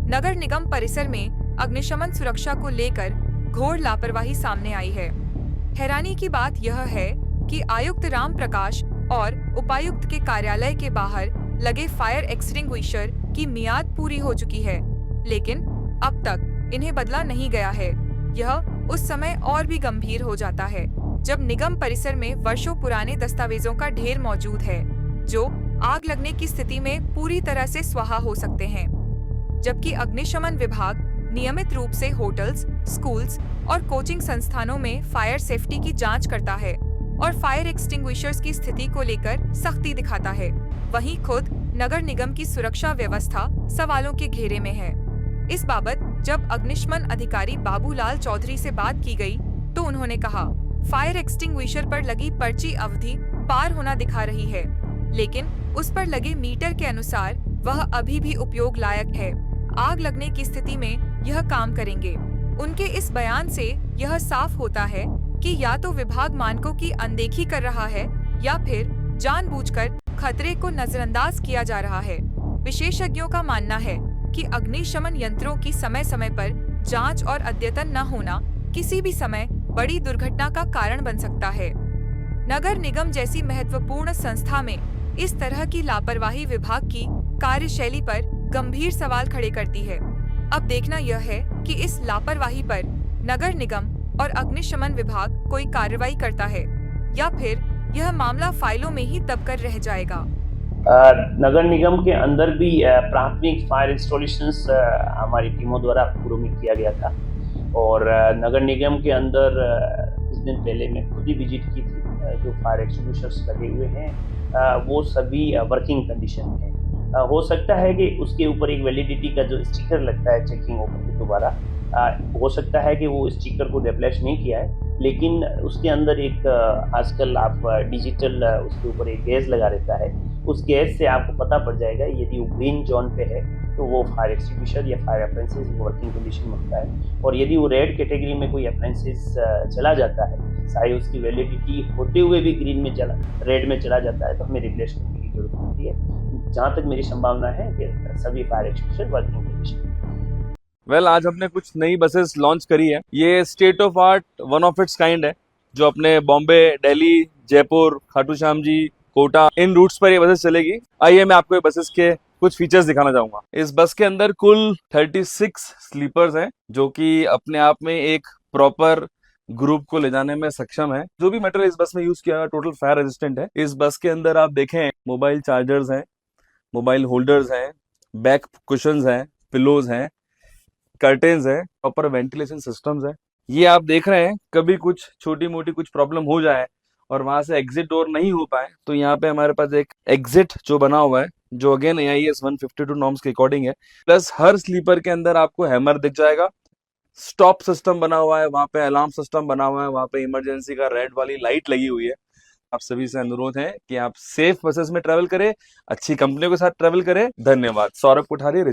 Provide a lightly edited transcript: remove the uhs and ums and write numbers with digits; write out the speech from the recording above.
नगर निगम परिसर में अग्निशमन सुरक्षा को लेकर घोर लापरवाही सामने आई है। हैरानी की बात यह है कि आयुक्त राम प्रकाश और उपायुक्त के कार्यालय के बाहर लगे फायर एक्सटिंग्विशर की मियाद पूरी हो चुकी है, लेकिन अब तक इन्हें बदला नहीं गया है। यह उस समय और भी गंभीर हो जाता है जब निगम परिसर में वर्षों पुराने दस्तावेजों का ढेर मौजूद है, जो आग लगने की स्थिति में पूरी तरह से स्वाहा हो सकते हैं। जबकि अग्निशमन विभाग नियमित रूप से होटल्स, स्कूल्स और कोचिंग संस्थानों में फायर सेफ्टी की जांच करता है और फायर एक्सटिंग्विशर्स की स्थिति को लेकर सख्ती दिखाता है, वहीं खुद नगर निगम की सुरक्षा व्यवस्था सवालों के घेरे में है। इस बाबत जब अग्निशमन अधिकारी बाबूलाल चौधरी से बात की गई, तो उन्होंने कहा, फायर एक्सटिंग्विशर पर लगी पर्ची अवधि पार होना दिखा रही है, लेकिन उस पर लगे मीटर के अनुसार वह अभी भी उपयोग लायक है। आग लगने की स्थिति में यह काम करेंगे। उनके इस बयान से यह साफ होता है कि या तो विभाग मानकों की अनदेखी कर रहा है या फिर जानबूझकर खतरे को नजरअंदाज किया जा रहा है। विशेषज्ञों का मानना है कि अग्निशमन यंत्रों की समय समय पर जांच और अद्यतन न होना किसी भी समय बड़ी दुर्घटना का कारण बन सकता है। नगर निगम जैसी महत्वपूर्ण संस्था में इस तरह की लापरवाही विभाग की कार्यशैली पर गंभीर सवाल खड़े करती है। अब देखना यह है कि इस लापरवाही पर नगर निगम और अग्निशमन विभाग कोई कार्रवाई करता है या फिर यह मामला फाइलों में ही दबकर रह जाएगा। नगर निगम के अंदर भी प्राथमिक फायर इंस्टॉलेशंस हमारी टीमों द्वारा पूर्व में किया गया था और नगर निगम के अंदर कुछ दिन पहले मैं खुद ही विजिट की थी। जो फायर एक्सटिंग्विशर्स लगे हुए हैं वो सभी वर्किंग कंडीशन में है। हो सकता है कि उसके ऊपर एक वैलिडिटी का जो स्टिकर लगता है चेकिंग होकर के दोबारा, हो सकता है कि वो स्टिकर को रिप्लेस नहीं किया है, लेकिन उसके अंदर एक आजकल आप डिजिटल उसके ऊपर एक गैस लगा रहता है। उस गैस से आपको पता पड़ जाएगा यदि वो ग्रीन जोन पे है तो वो फायर एक्सटिंग्विशर या फायर अप्लायंसेस वर्किंग कंडीशन में होता है, और यदि वो रेड कैटेगरी में कोई अप्लायंसेस चला जाता है, चाहे उसकी वैलिडिटी होते हुए भी ग्रीन में रेड में चला जाता है, तो हमें रिप्लेस करने की जरूरत होती है। जहाँ तक मेरी संभावना है कि सभी fire extinguisher working condition. Well, आज हमने कुछ नई बसेस लॉन्च करी है। ये state of art, one of its kind है, जो अपने बॉम्बे, दिल्ली, जयपुर, खाटू श्याम जी, कोटा, इन रूट्स पर ये बसेस चलेगी। आइए मैं आपको ये बसेस के कुछ फीचर्स दिखाना चाहूंगा। इस बस के अंदर कुल 36 स्लीपर्स हैं, जो कि अपने आप में एक प्रॉपर ग्रुप को ले जाने में सक्षम है। जो भी मटेरियल इस बस में यूज किया है टोटल फायर रेजिस्टेंट है। इस बस के अंदर आप देखें, मोबाइल चार्जर्स हैं, मोबाइल होल्डर्स हैं, बैक कुशंस हैं, पिलोज हैं, कर्टेन्स है, प्रॉपर वेंटिलेशन सिस्टम्स है। ये आप देख रहे हैं, कभी कुछ छोटी मोटी कुछ प्रॉब्लम हो जाए और वहां से एग्जिट डोर नहीं हो पाए, तो यहाँ पे हमारे पास एक एग्जिट जो बना हुआ है, जो अगेन AIS 152 नॉर्म्स के अकॉर्डिंग है। प्लस हर स्लीपर के अंदर आपको हैमर दिख जाएगा, स्टॉप सिस्टम बना हुआ है, वहां पे अलार्म सिस्टम बना हुआ है, वहां पे इमरजेंसी का रेड वाली लाइट लगी हुई है। आप सभी से अनुरोध है कि आप सेफ बसेस में ट्रेवल करें, अच्छी कंपनियों के साथ ट्रेवल करें। धन्यवाद। सौरभ कोठारी।